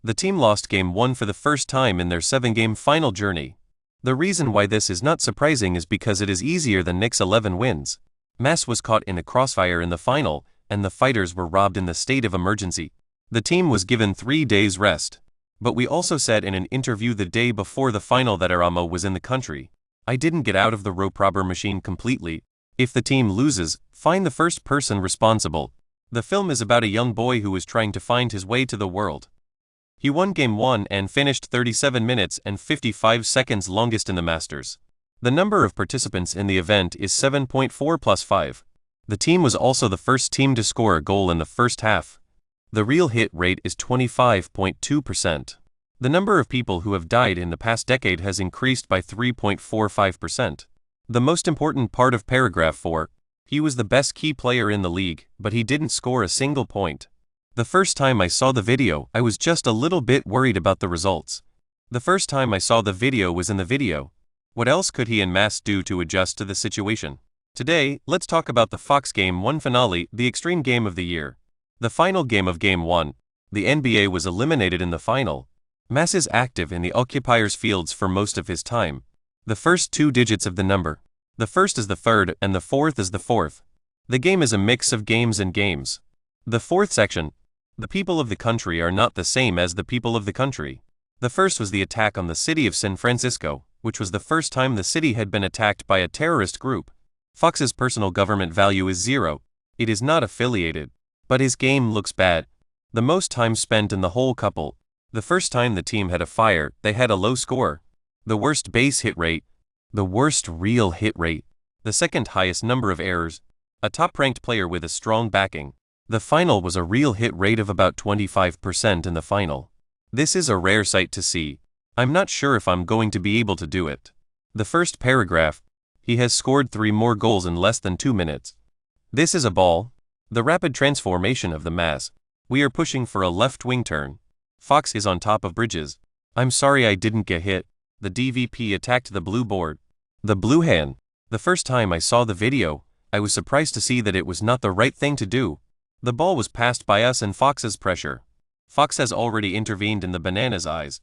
The team lost Game 1 for the first time in their 7-game final journey. The reason why this is not surprising is because it is easier than Knicks' 11 wins. Mass was caught in a crossfire in the final, and the fighters were robbed in the state of emergency. The team was given 3 days rest. But we also said in an interview the day before the final that Aramo was in the country. I didn't get out of the rope robber machine completely. If the team loses, find the first person responsible. The film is about a young boy who is trying to find his way to the world. He won Game 1 and finished 37 minutes and 55 seconds longest in the Masters. The number of participants in the event is 7.4 plus 5. The team was also the first team to score a goal in the first half. The real hit rate is 25.2%. The number of people who have died in the past decade has increased by 3.45%. The most important part of paragraph 4, he was the best key player in the league, but he didn't score a single point. The first time I saw the video, I was just a little bit worried about the results. The first time I saw the video was in the video. What else could he and Mass do to adjust to the situation? Today, let's talk about the Fox Game 1 finale, the extreme game of the year. The final game of Game 1. The NBA was eliminated in the final. Mass is active in the occupiers' fields for most of his time. The first 2 digits of the number. The first is the third and the fourth is the fourth. The game is a mix of games and games. The fourth section. The people of the country are not the same as the people of the country. The first was the attack on the city of San Francisco, which was the first time the city had been attacked by a terrorist group. Fox's personal government value is 0. It is not affiliated. But his game looks bad. The most time spent in the whole couple. The first time the team had a fire, they had a low score. The worst base hit rate. The worst real hit rate. The second highest number of errors. A top-ranked player with a strong backing. The final was a real hit rate of about 25% in the final. This is a rare sight to see. I'm not sure if I'm going to be able to do it. The first paragraph. He has scored 3 more goals in less than 2 minutes. This is a ball. The rapid transformation of the Mass. We are pushing for a left wing turn. Fox is on top of Bridges. I'm sorry I didn't get hit. The DVP attacked the blue board. The blue hand. The first time I saw the video, I was surprised to see that it was not the right thing to do. The ball was passed by us and Fox's pressure. Fox has already intervened in the banana's eyes.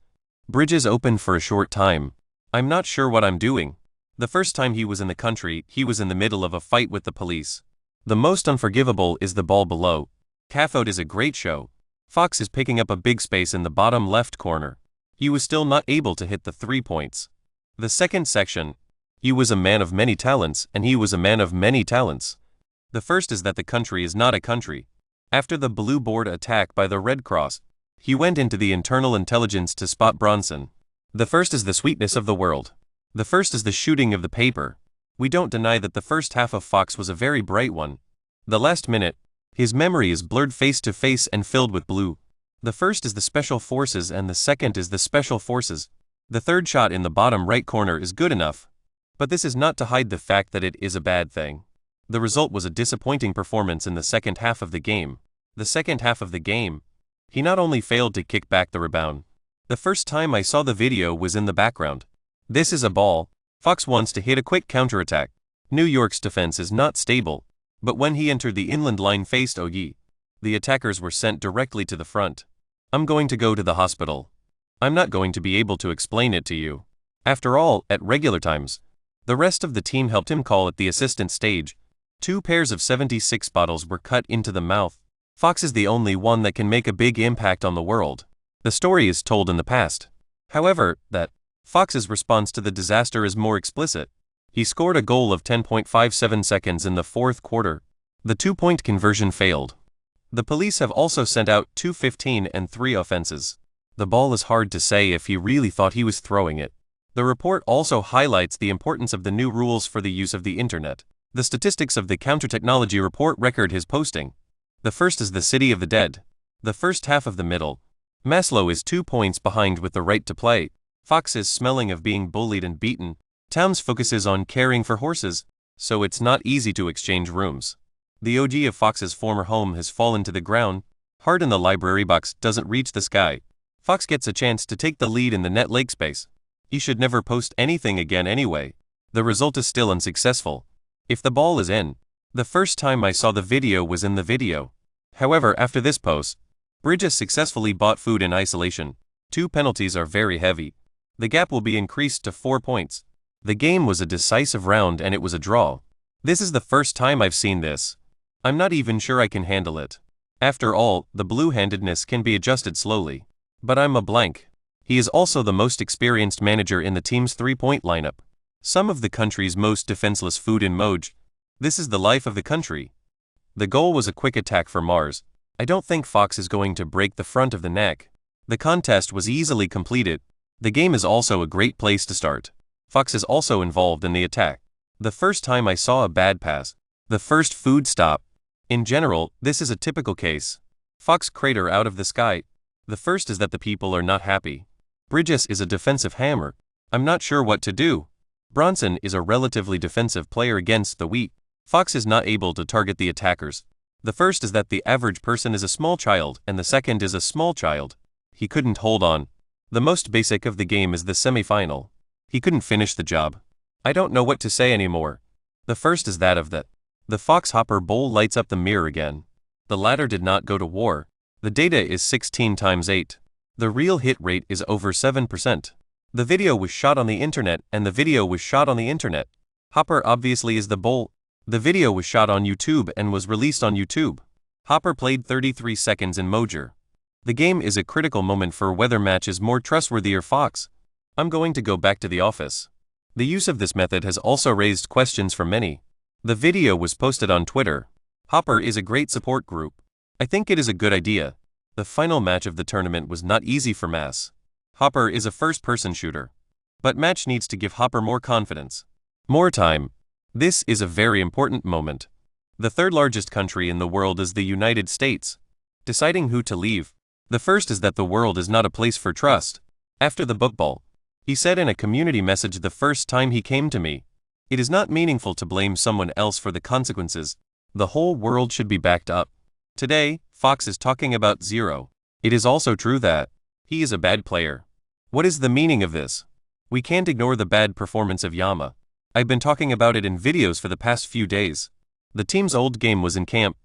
Bridges opened for a short time. I'm not sure what I'm doing. The first time he was in the country, he was in the middle of a fight with the police. The most unforgivable is the ball below. Cathode is a great show. Fox is picking up a big space in the bottom left corner. He was still not able to hit the 3 points. The second section. He was a man of many talents, and he was a man of many talents. The first is that the country is not a country. After the blue board attack by the Red Cross, he went into the internal intelligence to spot Bronson. The first is the sweetness of the world. The first is the shooting of the paper. We don't deny that the first half of Fox was a very bright one. The last minute, his memory is blurred face to face and filled with blue. The first is the special forces and the second is the special forces. The third shot in the bottom right corner is good enough. But this is not to hide the fact that it is a bad thing. The result was a disappointing performance in the second half of the game. The second half of the game, he not only failed to kick back the rebound. The first time I saw the video was in the background. This is a ball. Fox wants to hit a quick counterattack. New York's defense is not stable. But when he entered the inland line faced Ogi, the attackers were sent directly to the front. I'm going to go to the hospital. I'm not going to be able to explain it to you. After all, at regular times, the rest of the team helped him call at the assistant stage. 2 pairs of 76 bottles were cut into the mouth. Fox is the only one that can make a big impact on the world. The story is told in the past. However, that Fox's response to the disaster is more explicit. He scored a goal of 10.57 seconds in the fourth quarter. The 2-point conversion failed. The police have also sent out 2 15 and 3 offenses. The ball is hard to say if he really thought he was throwing it. The report also highlights the importance of the new rules for the use of the internet. The statistics of the counter-technology report record his posting. The first is the city of the dead. The first half of the middle. Maslow is 2 points behind with the right to play. Fox is smelling of being bullied and beaten. Towns focuses on caring for horses, so it's not easy to exchange rooms. The OG of Fox's former home has fallen to the ground. Heart in the library box doesn't reach the sky. Fox gets a chance to take the lead in the net lake space. He should never post anything again anyway. The result is still unsuccessful. If the ball is in, the first time I saw the video was in the video. However, after this post, Bridges successfully bought food in isolation. 2 penalties are very heavy. The gap will be increased to 4 points. The game was a decisive round and it was a draw. This is the first time I've seen this. I'm not even sure I can handle it. After all, the blue-handedness can be adjusted slowly. But I'm a blank. He is also the most experienced manager in the team's 3-point lineup. Some of the country's most defenseless food in Moj. This is the life of the country. The goal was a quick attack for Mars. I don't think Fox is going to break the front of the neck. The contest was easily completed. The game is also a great place to start. Fox is also involved in the attack. The first time I saw a bad pass. The first food stop. In general, this is a typical case. Fox crater out of the sky. The first is that the people are not happy. Bridges is a defensive hammer. I'm not sure what to do. Bronson is a relatively defensive player against the weak. Fox is not able to target the attackers. The first is that the average person is a small child and the second is a small child. He couldn't hold on. The most basic of the game is the semi-final. He couldn't finish the job. I don't know what to say anymore. The first is that of the Fox Hopper Bowl lights up the mirror again. The latter did not go to war. The data is 16 times 8. The real hit rate is over 7%. The video was shot on the internet and the video was shot on the internet. Hopper obviously is the bowl. The video was shot on YouTube and was released on YouTube. Hopper played 33 seconds in Mojer. The game is a critical moment for whether match is more trustworthy or Fox. I'm going to go back to the office. The use of this method has also raised questions for many. The video was posted on Twitter. Hopper is a great support group. I think it is a good idea. The final match of the tournament was not easy for Mass. Hopper is a first-person shooter. But match needs to give Hopper more confidence. More time. This is a very important moment. The third largest country in the world is the United States. Deciding who to leave. The first is that the world is not a place for trust. After the book ball, he said in a community message the first time he came to me, "It is not meaningful to blame someone else for the consequences. The whole world should be backed up." Today, Fox is talking about zero. It is also true that he is a bad player. What is the meaning of this? We can't ignore the bad performance of Yama. I've been talking about it in videos for the past few days. The team's old game was in camp.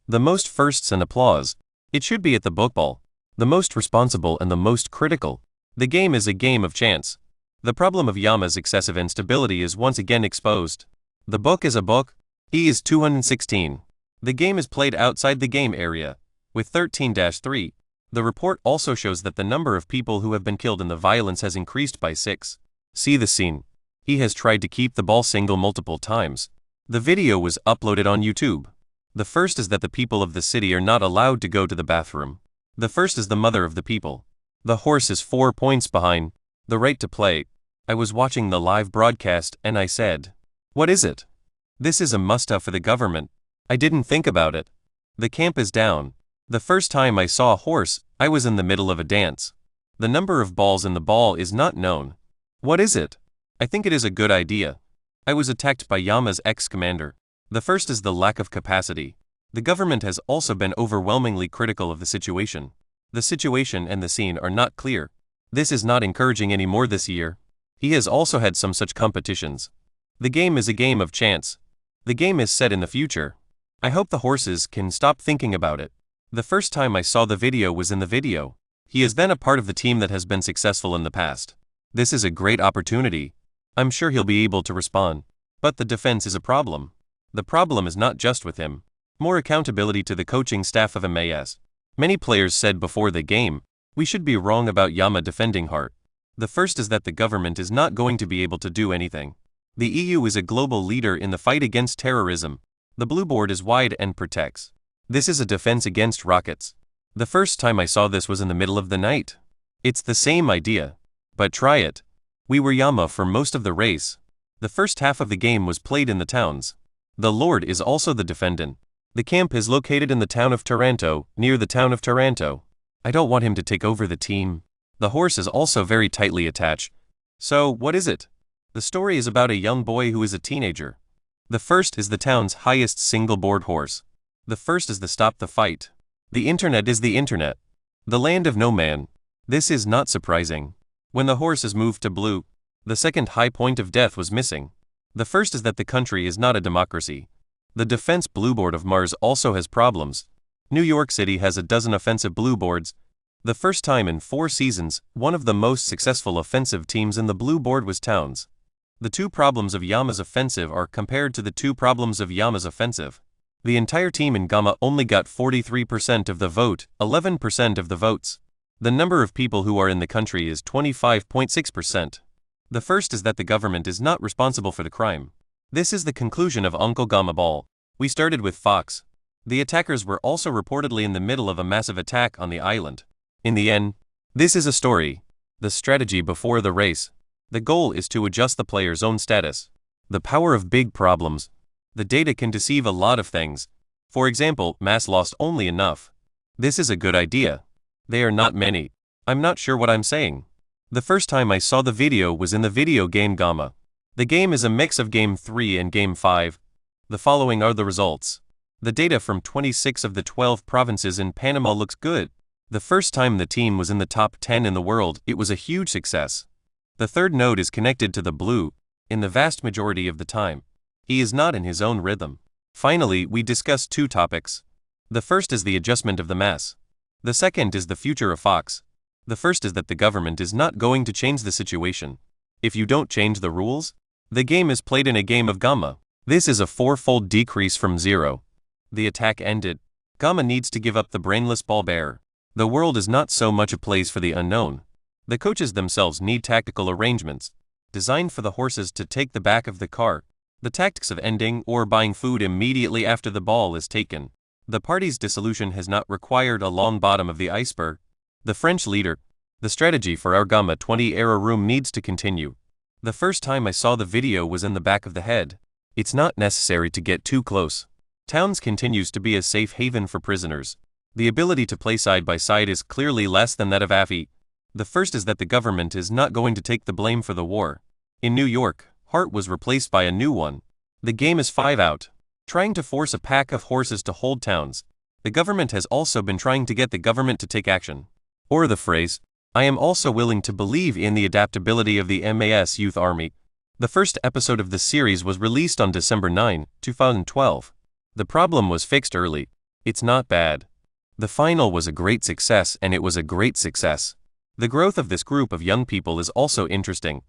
The most firsts and applause. It should be at the book ball. The most responsible and the most critical. The game is a game of chance. The problem of Yama's excessive instability is once again exposed. The book is a book. He is 216. The game is played outside the game area, with 13-3. The report also shows that the number of people who have been killed in the violence has increased by 6. See the scene. He has tried to keep the ball single multiple times. The video was uploaded on YouTube. The first is that the people of the city are not allowed to go to the bathroom. The first is the mother of the people. The horse is 4 points behind. The right to play. I was watching the live broadcast and I said, "What is it? This is a must-have for the government." I didn't think about it. The camp is down. The first time I saw a horse, I was in the middle of a dance. The number of balls in the ball is not known. What is it? I think it is a good idea. I was attacked by Yama's ex-commander. The first is the lack of capacity. The government has also been overwhelmingly critical of the situation. The situation and the scene are not clear. This is not encouraging anymore this year. He has also had some such competitions. The game is a game of chance. The game is set in the future. I hope the horses can stop thinking about it. The first time I saw the video was in the video. He is then a part of the team that has been successful in the past. This is a great opportunity. I'm sure he'll be able to respond. But the defense is a problem. The problem is not just with him. More accountability to the coaching staff of MAS. Many players said before the game, we should be wrong about Yama defending Hart. The first is that the government is not going to be able to do anything. The EU is a global leader in the fight against terrorism. The blue board is wide and protects. This is a defense against rockets. The first time I saw this was in the middle of the night. It's the same idea. But try it. We were Yama for most of the race. The first half of the game was played in the towns. The Lord is also the defendant. The camp is located in the town of Taranto, near the town of Taranto. I don't want him to take over the team. The horse is also very tightly attached. So, what is it? The story is about a young boy who is a teenager. The first is the town's highest single-board horse. The first is the stop the fight. The internet is the internet. The land of no man. This is not surprising. When the horse is moved to blue, the second high point of death was missing. The first is that the country is not a democracy. The defense blue board of Mars also has problems. New York City has a dozen offensive blue boards. The first time in 4 seasons, one of the most successful offensive teams in the blue board was Towns. The 2 problems of Yama's offensive are compared to the 2 problems of Yama's offensive. The entire team in Gamma only got 43% of the vote, 11% of the votes. The number of people who are in the country is 25.6%. The first is that the government is not responsible for the crime. This is the conclusion of Uncle Gamma Ball. We started with Fox. The attackers were also reportedly in the middle of a massive attack on the island. In the end, this is a story. The strategy before the race. The goal is to adjust the player's own status. The power of big problems. The data can deceive a lot of things. For example, Mass lost only enough. This is a good idea. They are not many. I'm not sure what I'm saying. The first time I saw the video was in the video game Gamma. The game is a mix of Game 3 and Game 5. The following are the results. The data from 26 of the 12 provinces in Panama looks good. The first time the team was in the top 10 in the world, it was a huge success. The third node is connected to the blue, in the vast majority of the time. He is not in his own rhythm. Finally, we discussed 2 topics. The first is the adjustment of the mass. The second is the future of Fox. The first is that the government is not going to change the situation. If you don't change the rules, the game is played in a game of Gamma. This is a 4-fold decrease from 0. The attack ended. Gamma needs to give up the brainless ball bearer. The world is not so much a place for the unknown. The coaches themselves need tactical arrangements, designed for the horses to take the back of the car. The tactics of ending or buying food immediately after the ball is taken. The party's dissolution has not required a long bottom of the iceberg. The French leader. The strategy for our Gamma 20 era room needs to continue. The first time I saw the video was in the back of the head. It's not necessary to get too close. Towns continues to be a safe haven for prisoners. The ability to play side by side is clearly less than that of Afi. The first is that the government is not going to take the blame for the war. In New York, Hart was replaced by a new one. The game is 5 out. Trying to force a pack of horses to hold Towns. The government has also been trying to get the government to take action. Or the phrase, I am also willing to believe in the adaptability of the MAS Youth Army. The first episode of the series was released on December 9, 2012. The problem was fixed early. It's not bad. The final was a great success, and it was a great success. The growth of this group of young people is also interesting.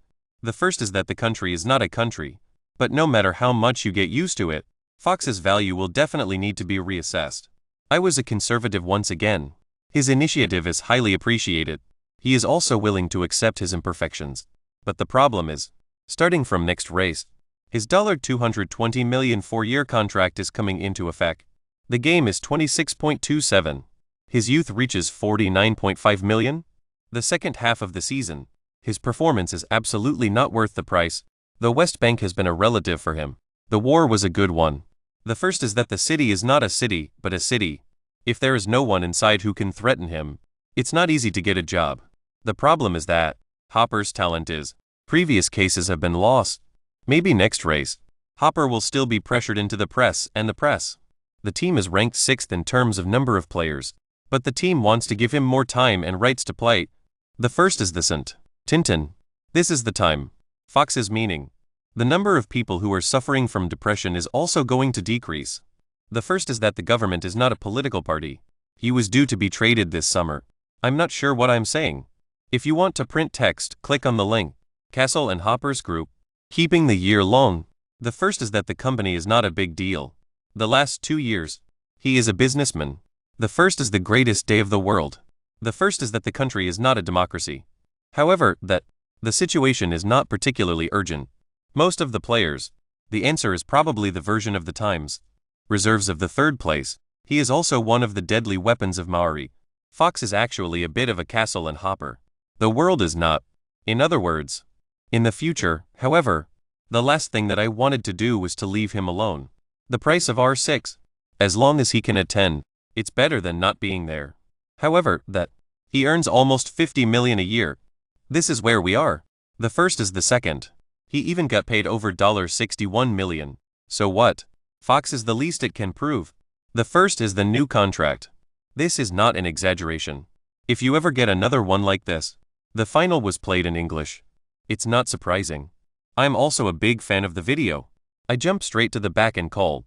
The first is that the country is not a country. But no matter how much you get used to it, Fox's value will definitely need to be reassessed. I was a conservative once again. His initiative is highly appreciated. He is also willing to accept his imperfections. But the problem is, starting from next race, his $220 million 4-year contract is coming into effect. The game is 26.27. His youth reaches 49.5 million. The second half of the season, his performance is absolutely not worth the price. The West Bank has been a relative for him. The war was a good one. The first is that the city is not a city, but a city. If there is no one inside who can threaten him, it's not easy to get a job. The problem is that Hopper's talent is. Previous cases have been lost. Maybe next race, Hopper will still be pressured into the press and the press. The team is ranked 6th in terms of number of players, but the team wants to give him more time and rights to play. The first is the St. Tintin. This is the time. Fox's meaning. The number of people who are suffering from depression is also going to decrease. The first is that the government is not a political party. He was due to be traded this summer. I'm not sure what I'm saying. If you want to print text, click on the link. Castle and Hopper's group. Keeping the year long. The first is that the company is not a big deal. The last 2 years. He is a businessman. The first is the greatest day of the world. The first is that the country is not a democracy. However, that the situation is not particularly urgent. Most of the players. The answer is probably the version of the Times. Reserves of the third place. He is also one of the deadly weapons of Maori. Fox is actually a bit of a Castle and Hopper. The world is not. In other words, in the future, however, the last thing that I wanted to do was to leave him alone. The price of R6. As long as he can attend, it's better than not being there. However, that he earns almost $50 million a year. This is where we are. The first is the second. He even got paid over $61 million. So what? Fox is the least it can prove. The first is the new contract. This is not an exaggeration. If you ever get another one like this, the final was played in English. It's not surprising. I'm also a big fan of the video. I jumped straight to the back and called.